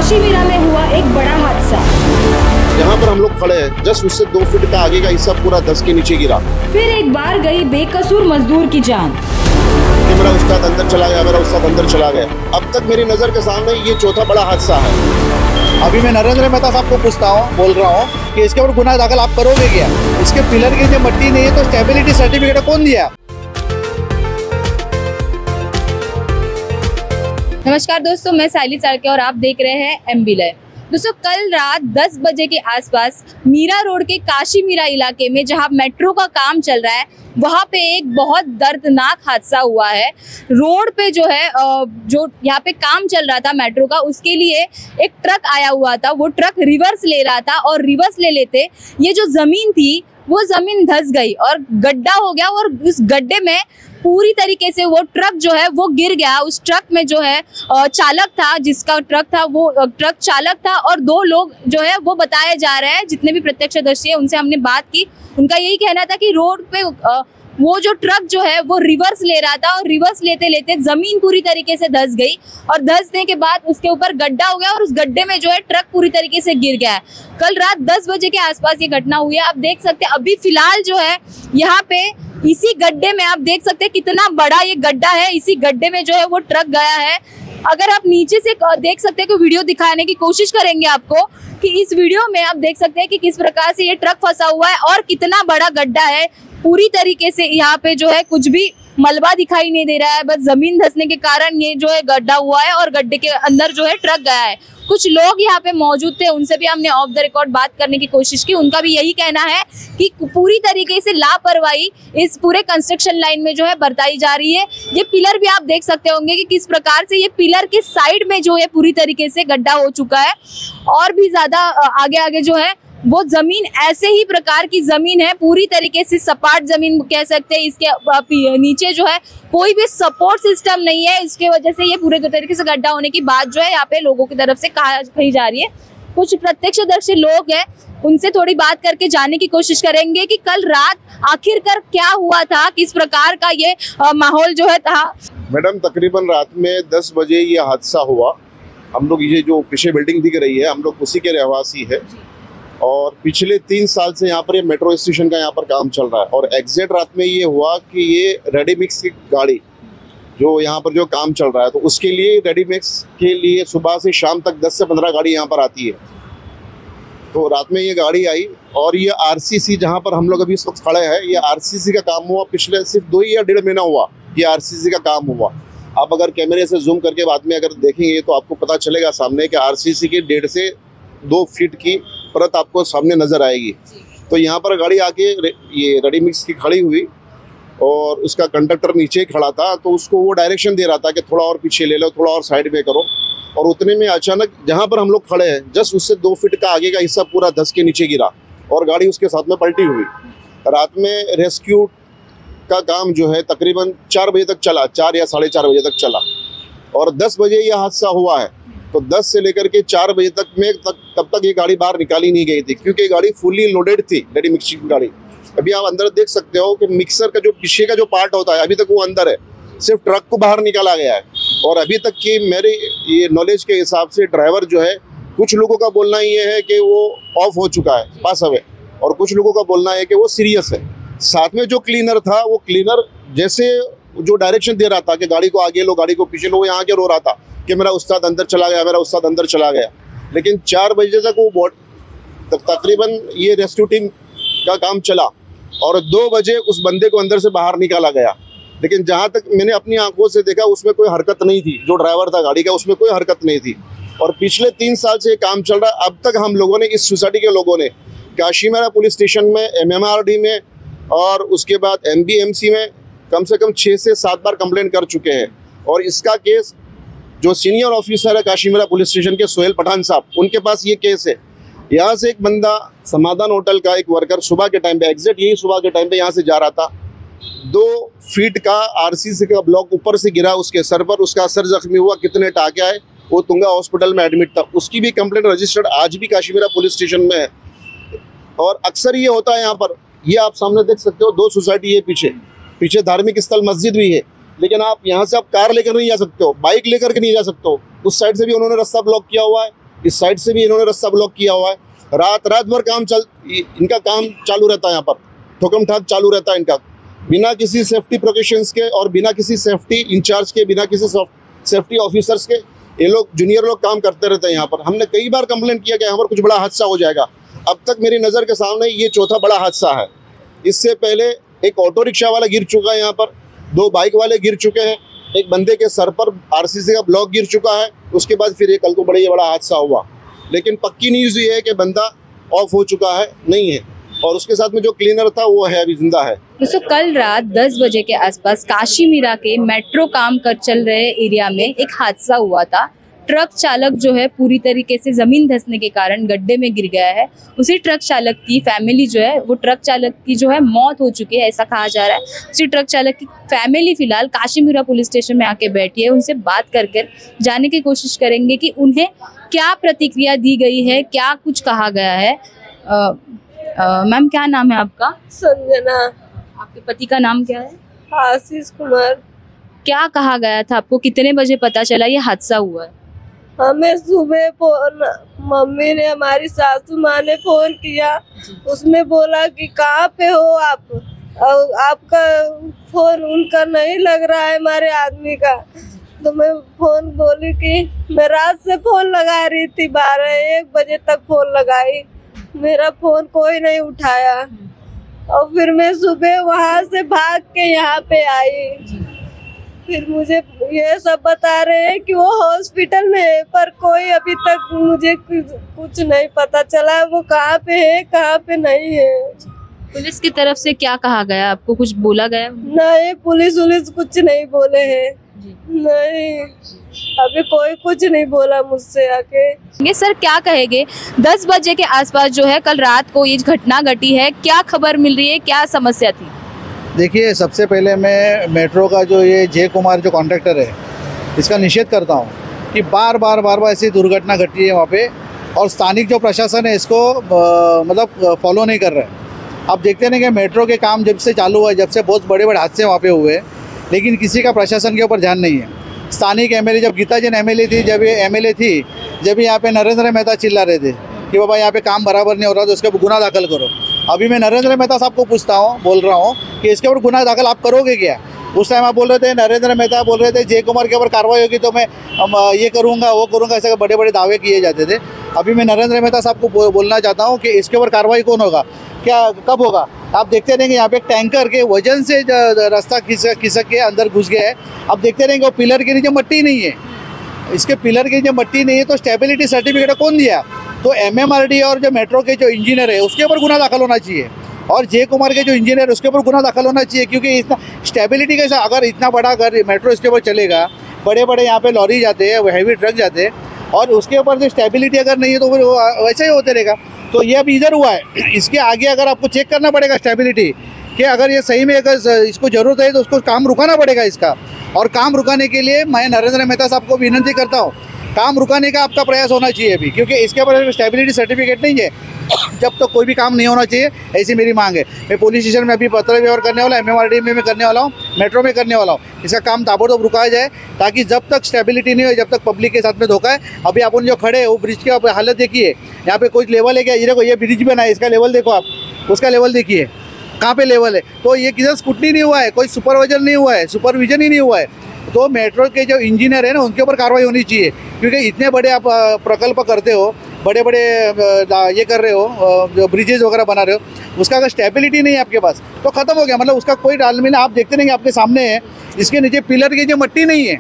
काशीमीरा में हुआ एक बड़ा हादसा। जहाँ पर हम लोग खड़े हैं जस्ट उससे 2 फीट का आगे का हिस्सा पूरा धंस के नीचे गिरा। फिर एक बार गई बेकसूर मजदूर की जान। कि मेरा उस्ताद अंदर चला गया, मेरा उस्ताद अंदर चला गया। अब तक मेरी नजर के सामने ये चौथा बड़ा हादसा है। अभी मैं नरेंद्र मेहता साहब को पूछता हूँ, बोल रहा हूँ कि इसके ऊपर गुनाह दाखिल आप करोगे क्या? इसके पिलर की जो मट्टी नहीं है तो स्टेबिलिटी सर्टिफिकेट कौन दिया? नमस्कार दोस्तों, मैं साइली चारके और आप देख रहे हैं MB लाइव। दोस्तों, कल रात 10 बजे के आसपास मीरा रोड के काशीमीरा इलाके में जहां मेट्रो का काम चल रहा है, वहां पे एक बहुत दर्दनाक हादसा हुआ है। रोड पे जो है जो यहाँ पे काम चल रहा था मेट्रो का, उसके लिए एक ट्रक आया हुआ था। वो ट्रक रिवर्स ले रहा था और रिवर्स ले लेते ये जो जमीन थी वो जमीन धंस गई और गड्ढा हो गया और उस गड्ढे में पूरी तरीके से वो ट्रक जो है वो गिर गया। उस ट्रक में जो है चालक था, जिसका ट्रक था वो ट्रक चालक था और 2 लोग जो है वो बताए जा रहे हैं। जितने भी प्रत्यक्षदर्शी है उनसे हमने बात की, उनका यही कहना था कि रोड पे वो जो ट्रक जो है वो रिवर्स ले रहा था और रिवर्स लेते लेते जमीन पूरी तरीके से धंस गई और धंसने के बाद उसके ऊपर गड्ढा हो गया और उस गड्ढे में जो है ट्रक पूरी तरीके से गिर गया है। कल रात 10 बजे के आसपास ये घटना हुई है। आप देख सकते हैं अभी फिलहाल जो है यहाँ पे इसी गड्ढे में आप देख सकते हैं कितना बड़ा ये गड्ढा है। इसी गड्ढे में जो है वो ट्रक गया है। अगर आप नीचे से देख सकते हैं कि वीडियो दिखाने की कोशिश करेंगे आपको कि इस वीडियो में आप देख सकते हैं कि किस प्रकार से ये ट्रक फंसा हुआ है और कितना बड़ा गड्ढा है। पूरी तरीके से यहाँ पे जो है कुछ भी मलबा दिखाई नहीं दे रहा है, बस जमीन धंसने के कारण ये जो है गड्ढा हुआ है और गड्ढे के अंदर जो है ट्रक गया है। कुछ लोग यहाँ पे मौजूद थे, उनसे भी हमने ऑफ द रिकॉर्ड बात करने की कोशिश की। उनका भी यही कहना है कि पूरी तरीके से लापरवाही इस पूरे कंस्ट्रक्शन लाइन में जो है बरताई जा रही है। ये पिलर भी आप देख सकते होंगे कि किस प्रकार से ये पिलर के साइड में जो है पूरी तरीके से गड्ढा हो चुका है और भी ज्यादा आगे आगे जो है वो जमीन ऐसे ही प्रकार की जमीन है, पूरी तरीके से सपाट जमीन कह सकते हैं। इसके नीचे जो है कोई भी सपोर्ट सिस्टम नहीं है, इसके वजह से ये पूरे तरीके से गड्ढा होने की बात जो है यहाँ पे लोगों की तरफ से कही जा रही है। कुछ प्रत्यक्षदर्शी लोग हैं, उनसे थोड़ी बात करके जानने की कोशिश करेंगे कि कल रात आखिरकार क्या हुआ था, किस प्रकार का ये माहौल जो है था। मैडम, तकरीबन रात में 10 बजे ये हादसा हुआ। हम लोग ये जो पीछे बिल्डिंग दिख रही है, हम लोग उसी के रहवासी है और पिछले 3 साल से यहाँ पर ये मेट्रो स्टेशन का यहाँ पर काम चल रहा है। और एग्जैक्ट रात में ये हुआ कि ये रेडी मिक्स की गाड़ी जो यहाँ पर जो काम चल रहा है, तो उसके लिए रेडी मिक्स के लिए सुबह से शाम तक 10 से 15 गाड़ी यहाँ पर आती है। तो रात में ये गाड़ी आई और ये RCC जहाँ पर हम लोग अभी इस वक्त खड़े हैं, ये RCC का काम हुआ। पिछले सिर्फ 2 या 1.5 महीना हुआ ये RCC का काम हुआ। आप अगर कैमरे से जूम करके बाद में अगर देखेंगे तो आपको पता चलेगा सामने कि RCC की 1.5 से 2 फीट की परत आपको सामने नजर आएगी। तो यहाँ पर गाड़ी आके ये रेडी मिक्स की खड़ी हुई और उसका कंडक्टर नीचे ही खड़ा था, तो उसको वो डायरेक्शन दे रहा था कि थोड़ा और पीछे ले लो, थोड़ा और साइड में करो। और उतने में अचानक जहाँ पर हम लोग खड़े हैं जस्ट उससे 2 फीट का आगे का हिस्सा पूरा धंस के नीचे गिरा और गाड़ी उसके साथ में पलटी हुई। रात में रेस्क्यू का काम जो है तकरीबन 4 बजे तक चला, 4 या 4:30 बजे तक चला और 10 बजे यह हादसा हुआ है। तो 10 से लेकर के 4 बजे तक में तब तक ये गाड़ी बाहर निकाली नहीं गई थी, क्योंकि ये गाड़ी फुली लोडेड थी, रेडी मिक्सिंग की गाड़ी। अभी आप अंदर देख सकते हो कि मिक्सर का जो पीछे का जो पार्ट होता है अभी तक वो अंदर है, सिर्फ ट्रक को बाहर निकाला गया है। और अभी तक की मेरे ये नॉलेज के हिसाब से ड्राइवर जो है, कुछ लोगों का बोलना ये है कि वो ऑफ हो चुका है, पास अवे, और कुछ लोगों का बोलना है कि वो सीरियस है। साथ में जो क्लीनर था, वो क्लीनर जैसे जो डायरेक्शन दे रहा था कि गाड़ी को आगे लो, गाड़ी को पीछे लो, वो यहाँ के रो रहा था कि मेरा उस्ताद अंदर चला गया, मेरा उस्ताद अंदर चला गया। लेकिन 4 बजे तक वो तकरीबन ये रेस्क्यू टीम का काम चला और 2 बजे उस बंदे को अंदर से बाहर निकाला गया। लेकिन जहाँ तक मैंने अपनी आंखों से देखा उसमें कोई हरकत नहीं थी, जो ड्राइवर था गाड़ी का उसमें कोई हरकत नहीं थी। और पिछले 3 साल से ये काम चल रहा है। अब तक हम लोगों ने, इस सोसाइटी के लोगों ने काशीमीरा पुलिस स्टेशन में, MMRD में और उसके बाद MBMC में कम से कम 6 से 7 बार कंप्लेंट कर चुके हैं। और इसका केस जो सीनियर ऑफिसर है काशीमीरा पुलिस स्टेशन के, सोहेल पठान साहब, उनके पास ये केस है। यहाँ से एक बंदा समाधान होटल का एक वर्कर सुबह के टाइम पे, एग्जैक्ट यही सुबह के टाइम पे यहाँ से जा रहा था, 2 फीट का RCC का ब्लॉक ऊपर से गिरा उसके सर पर, उसका सर जख्मी हुआ, कितने टाके आए, वो तुंगा हॉस्पिटल में एडमिट था। उसकी भी कंप्लेंट रजिस्टर्ड आज भी काशीमीरा पुलिस स्टेशन में है। और अक्सर ये होता है यहाँ पर, ये आप सामने देख सकते हो 2 सोसाइटी है पीछे धार्मिक स्थल मस्जिद भी है, लेकिन आप यहाँ से आप कार लेकर नहीं जा सकते हो, बाइक लेकर के नहीं जा सकते हो। उस साइड से भी उन्होंने रास्ता ब्लॉक किया हुआ है, इस साइड से भी इन्होंने रास्ता ब्लॉक किया हुआ है। रात भर इनका काम चालू रहता है, यहाँ पर ठोकम ठाक चालू रहता है इनका, बिना किसी सेफ्टी प्रिकॉशंस के और बिना किसी सेफ्टी इंचार्ज के, बिना किसी सेफ्टी ऑफिसर्स के ये लोग जूनियर लोग काम करते रहते हैं यहाँ पर। हमने कई बार कंप्लेंट किया कि यहाँ पर कुछ बड़ा हादसा हो जाएगा। अब तक मेरी नज़र के सामने ये चौथा बड़ा हादसा है। इससे पहले एक ऑटो रिक्शा वाला गिर चुका है यहाँ पर, 2 बाइक वाले गिर चुके हैं, एक बंदे के सर पर आरसीसी का ब्लॉक गिर चुका है। उसके बाद फिर ये कल को ये बड़ा हादसा हुआ। लेकिन पक्की न्यूज़ ये है कि बंदा ऑफ हो चुका है, नहीं है, और उसके साथ में जो क्लीनर था वो है, अभी जिंदा है। दोस्तों कल रात 10 बजे के आसपास काशी मीरा के मेट्रो काम कर चल रहे एरिया में एक हादसा हुआ था। ट्रक चालक जो है पूरी तरीके से जमीन धंसने के कारण गड्ढे में गिर गया है। उसी ट्रक चालक की फैमिली जो है, वो ट्रक चालक की जो है मौत हो चुकी है, ऐसा कहा जा रहा है। उसी ट्रक चालक की फैमिली फिलहाल काशी मीरा पुलिस स्टेशन में आके बैठी है। उनसे बात कर जानने की कोशिश करेंगे कि उन्हें क्या प्रतिक्रिया दी गई है, क्या कुछ कहा गया है। मैम क्या नाम है आपका? संजना। आपके पति का नाम क्या है? आशीष कुमार। क्या कहा गया था आपको? कितने बजे पता चला ये हादसा हुआ है? हमें सुबह फोन, मम्मी ने, हमारी सासू माँ ने फोन किया। उसमें बोला कि कहाँ पे हो आप, और आपका फोन उनका नहीं लग रहा है, हमारे आदमी का। तो मैं फोन बोली कि मैं रात से फोन लगा रही थी, 12-1 बजे तक फोन लगाई, मेरा फोन कोई नहीं उठाया। और फिर मैं सुबह वहाँ से भाग के यहाँ पे आई। फिर मुझे ये सब बता रहे हैं कि वो हॉस्पिटल में है, पर कोई अभी तक मुझे कुछ नहीं पता चला वो कहाँ पे है, कहाँ पे नहीं है। पुलिस की तरफ से क्या कहा गया आपको? कुछ बोला गया? नहीं, पुलिस कुछ नहीं बोले हैं। नहीं, अभी कोई कुछ नहीं बोला मुझसे आके। ये सर क्या कहेंगे, 10 बजे के आसपास जो है कल रात को ये घटना घटी है, क्या खबर मिल रही है, क्या समस्या थी? देखिए, सबसे पहले मैं मेट्रो का जो ये जय कुमार जो कॉन्ट्रैक्टर है, इसका निषेध करता हूँ कि बार बार ऐसी दुर्घटना घटी है वहाँ पे, और स्थानिक जो प्रशासन है इसको मतलब फॉलो नहीं कर रहा है। आप देखते नहीं कि मेट्रो के काम जब से चालू हुआ है, जब से बहुत बड़े बादसे वहाँ पे हुए, लेकिन किसी का प्रशासन के ऊपर ध्यान नहीं है। स्थानिक एमएलए, जब गीता जैन एमएलए थी, जब ये एमएलए थी, जब यहाँ पे नरेंद्र मेहता चिल्ला रहे थे कि बाबा यहाँ पे काम बराबर नहीं हो रहा तो इसके ऊपर गुना दाखिल करो। अभी मैं नरेंद्र मेहता साहब को पूछता हूँ, बोल रहा हूँ कि इसके ऊपर गुना दाखिल आप करोगे क्या? उस टाइम आप बोल रहे थे, नरेंद्र मेहता बोल रहे थे जय कुमार के ऊपर कार्रवाई होगी तो मैं ये करूँगा वो करूँगा, ऐसे बड़े बड़े दावे किए जाते थे। अभी मैं नरेंद्र मेहता साहब को बोलना चाहता हूँ कि इसके ऊपर कार्रवाई कौन होगा, क्या कब होगा? आप देखते रहेंगे यहाँ पे एक टैंकर के वजन से रास्ता खिसक के अंदर घुस गया है। आप देखते रहेंगे वो पिलर के नीचे मट्टी नहीं है, इसके पिलर के नीचे मट्टी नहीं है, तो स्टेबिलिटी सर्टिफिकेट कौन दिया? तो MMRD और जो मेट्रो के जो इंजीनियर है उसके ऊपर गुना दाखिल होना चाहिए, और जय कुमार के जो इंजीनियर उसके ऊपर गुना दाखिल होना चाहिए। क्योंकि इतना स्टेबिलिटी कैसा, अगर इतना बड़ा अगर मेट्रो इसके ऊपर चलेगा, बड़े बड़े यहाँ पे लॉरी जाते हैं, हैवी ट्रक जाते हैं, और उसके ऊपर जो स्टेबिलिटी अगर नहीं है तो फिर वैसे ही होते रहेगा। तो ये अब इधर हुआ है, इसके आगे अगर आपको चेक करना पड़ेगा स्टेबिलिटी, कि अगर ये सही में अगर इसको ज़रूरत है तो उसको काम रुकाना पड़ेगा इसका। और काम रुकाने के लिए मैं नरेंद्र मेहता साहब को विनती करता हूँ, काम रुकाने का आपका प्रयास होना चाहिए अभी, क्योंकि इसके ऊपर स्टेबिलिटी सर्टिफिकेट नहीं है, जब तक कोई भी काम नहीं होना चाहिए, ऐसी मेरी मांग है। मैं पुलिस स्टेशन में अभी पत्र व्यवहार करने वाला, MMRD में मैं करने वाला हूँ, मेट्रो में करने वाला हूँ। इसका काम ताबड़तोड़ रुकाया जाए, ताकि जब तक स्टेबिलिटी नहीं हो, जब तक पब्लिक के साथ में धोखा है। अभी अपन जो खड़े हैं वो ब्रिज की हालत देखिए, यहाँ पे कोई लेवल है क्या? ये देखो, ये ब्रिज बना है, इसका लेवल देखो आप, उसका लेवल देखिए कहाँ पे लेवल है। तो ये किधर स्कूटनी नहीं हुआ है, कोई सुपरविजन नहीं हुआ है, सुपरविजन ही नहीं हुआ है। तो मेट्रो के जो इंजीनियर है ना, उनके ऊपर कार्रवाई होनी चाहिए, क्योंकि इतने बड़े आप प्रकल्प करते हो, बड़े बड़े ये कर रहे हो, जो ब्रिजेज वगैरह बना रहे हो, उसका अगर स्टेबिलिटी नहीं है आपके पास तो ख़त्म हो गया, मतलब उसका कोई तालमेल। आप देखते नहीं, आपके सामने है, इसके नीचे पिलर की जो मट्टी नहीं है,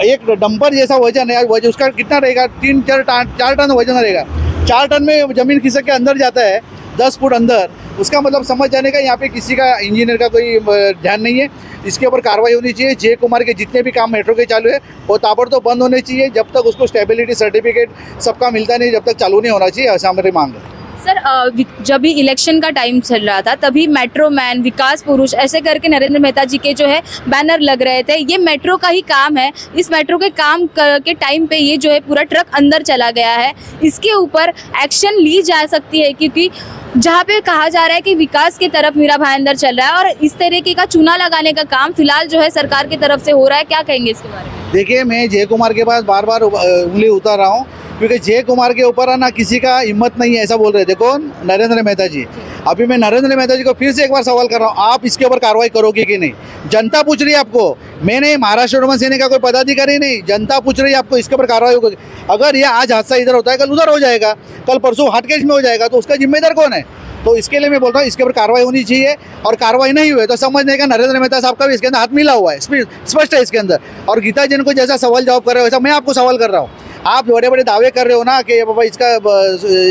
एक डंपर जैसा वजन है, वजन उसका कितना रहेगा? 4 टन वजन रहेगा। 4 टन में ज़मीन खिसक के अंदर जाता है, 10 फुट अंदर। उसका मतलब समझ जाने का यहाँ पे किसी का इंजीनियर का कोई ध्यान नहीं है। इसके ऊपर कार्रवाई होनी चाहिए। जय कुमार के जितने भी काम मेट्रो के चालू है वो ताबड़तोड़ बंद होने चाहिए, जब तक उसको स्टेबिलिटी सर्टिफिकेट सबका मिलता नहीं, जब तक चालू नहीं होना चाहिए, ऐसा हमारी मांग है। सर, जब भी इलेक्शन का टाइम चल रहा था तभी मेट्रो मैन, विकास पुरुष ऐसे करके नरेंद्र मेहता जी के जो है बैनर लग रहे थे। ये मेट्रो का ही काम है। इस मेट्रो के काम के टाइम पे ये जो है पूरा ट्रक अंदर चला गया है, इसके ऊपर एक्शन ली जा सकती है, क्योंकि जहाँ पे कहा जा रहा है कि विकास की तरफ मीरा भाईंदर चल रहा है और इस तरीके का चूना लगाने का काम फिलहाल जो है सरकार की तरफ से हो रहा है। क्या कहेंगे इसके बारे में? देखिए, मैं जय कुमार के पास बार बार उंगली उतार रहा हूँ क्योंकि जय कुमार के ऊपर है ना किसी का हिम्मत नहीं है, ऐसा बोल रहे थे कौन, नरेंद्र मेहता जी। अभी मैं नरेंद्र मेहता जी को फिर से एक बार सवाल कर रहा हूँ, आप इसके ऊपर कार्रवाई करोगे कि नहीं? जनता पूछ रही है आपको, मैंने महाराष्ट्र रोमन सेना का कोई पदाधिकारी नहीं, जनता पूछ रही है आपको, इसके ऊपर कार्रवाई होगी। अगर यह आज हादसा इधर होता है, कल उधर हो जाएगा, कल परसों हाटकेश में हो जाएगा, तो उसका जिम्मेदार कौन है? तो इसके लिए मैं बोल रहा हूँ इसके ऊपर कार्रवाई होनी चाहिए, और कार्रवाई नहीं हुई तो समझने का नरेंद्र मेहता साहब का भी इसके अंदर हाथ मिला हुआ है, स्पष्ट है इसके अंदर। और गीता जैन को जैसा सवाल जवाब कर रहे हो वैसा मैं आपको सवाल कर रहा हूँ। आप बड़े बड़े दावे कर रहे हो ना कि बाबा इसका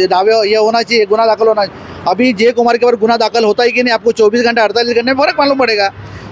दावे ये होना चाहिए, गुना दाखिल होना चाहिए। अभी जय कुमार के ऊपर गुना दाखिल होता ही कि नहीं, आपको 24 घंटे 48 घंटे में फ़र्क मालूम पड़ेगा।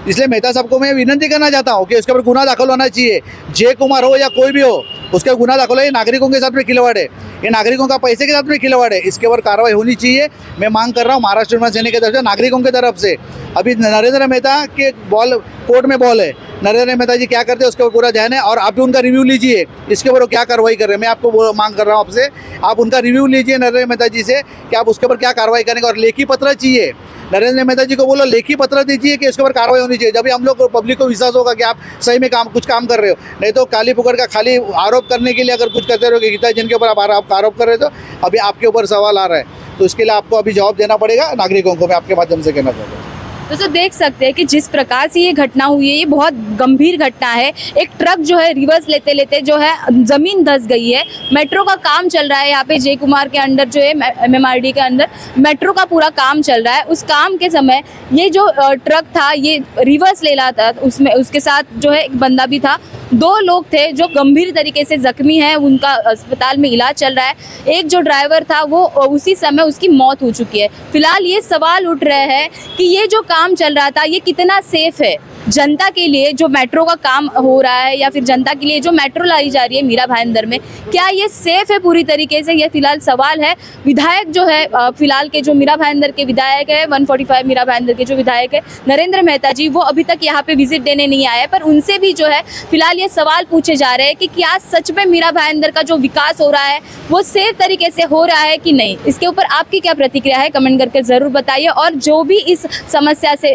इसलिए मेहता साहब को मैं विनती करना चाहता हूँ कि उसके ऊपर गुना दाखिल होना चाहिए, जय कुमार हो या कोई भी हो, उसका गुना दाखिल हो। ये नागरिकों के साथ में खिलवाड़ है, ये नागरिकों का पैसे के साथ में खिलवाड़ है, इसके ऊपर कार्रवाई होनी चाहिए। मैं मांग कर रहा हूँ महाराष्ट्र रोमन सेना की तरफ से, नागरिकों की तरफ से। अभी नरेंद्र मेहता के बॉल कोर्ट में बॉल है, नरेंद्र मेहता जी क्या करते हैं उसके ऊपर पूरा ध्यान है, और आप भी उनका रिव्यू लीजिए इसके ऊपर क्या कार्रवाई कर रहे हैं। मैं आपको मांग कर रहा हूँ आपसे, आप उनका रिव्यू लीजिए नरेंद्र मेहता जी से कि आप उसके ऊपर क्या कार्रवाई करेंगे, और लेखी पत्र चाहिए। नरेंद्र मेहता जी को बोलो लेखी पत्र दीजिए कि इसके ऊपर कार्रवाई होनी चाहिए, जब हम लोग को पब्लिक को विश्वास होगा कि आप सही में कुछ काम कर रहे हो। नहीं तो काली पुकार का खाली आरोप करने के लिए अगर कुछ करते रहोगे, गीता जैन के ऊपर आप आरोप कर रहे हो, तो अभी आपके ऊपर सवाल आ रहा है, तो इसके लिए आपको अभी जवाब देना पड़ेगा नागरिकों को। मैं आपके माध्यम से कहना चाहता हूँ। दोस्तों देख सकते हैं कि जिस प्रकार से ये घटना हुई है, ये बहुत गंभीर घटना है। एक ट्रक जो है रिवर्स लेते लेते जो है ज़मीन धंस गई है। मेट्रो का काम चल रहा है यहाँ पे जय कुमार के अंदर, जो है MMRD के अंदर मेट्रो का पूरा काम चल रहा है। उस काम के समय ये जो ट्रक था ये रिवर्स ले रहा था, उसमें उसके साथ जो है एक बंदा भी था। 2 लोग थे जो गंभीर तरीके से जख्मी हैं, उनका अस्पताल में इलाज चल रहा है। एक जो ड्राइवर था वो उसी समय उसकी मौत हो चुकी है। फिलहाल ये सवाल उठ रहे हैं कि ये जो काम चल रहा था ये कितना सेफ है जनता के लिए, जो मेट्रो का काम हो रहा है, या फिर जनता के लिए जो मेट्रो लाई जा रही है मीरा भाईंदर में, क्या ये सेफ है पूरी तरीके से? ये फिलहाल सवाल है। विधायक जो है फिलहाल के जो मीरा भाईंदर के विधायक है, 145 मीरा भाईंदर के जो विधायक है नरेंद्र मेहता जी, वो अभी तक यहाँ पे विजिट देने नहीं आए, पर उनसे भी जो है फिलहाल ये सवाल पूछे जा रहे हैं कि क्या सच में मीरा भाईंदर का जो विकास हो रहा है वो सेफ तरीके से हो रहा है कि नहीं। इसके ऊपर आपकी क्या प्रतिक्रिया है, कमेंट करके ज़रूर बताइए। और जो भी इस समस्या से,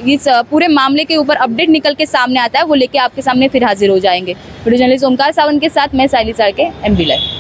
इस पूरे मामले के ऊपर अपडेट निकल के सामने आता है, वो लेके आपके सामने फिर हाजिर हो जाएंगे। वीडियो जर्नलिस्ट ओमकार सावंत के साथ मैं साइली साड़के, MB लाइव।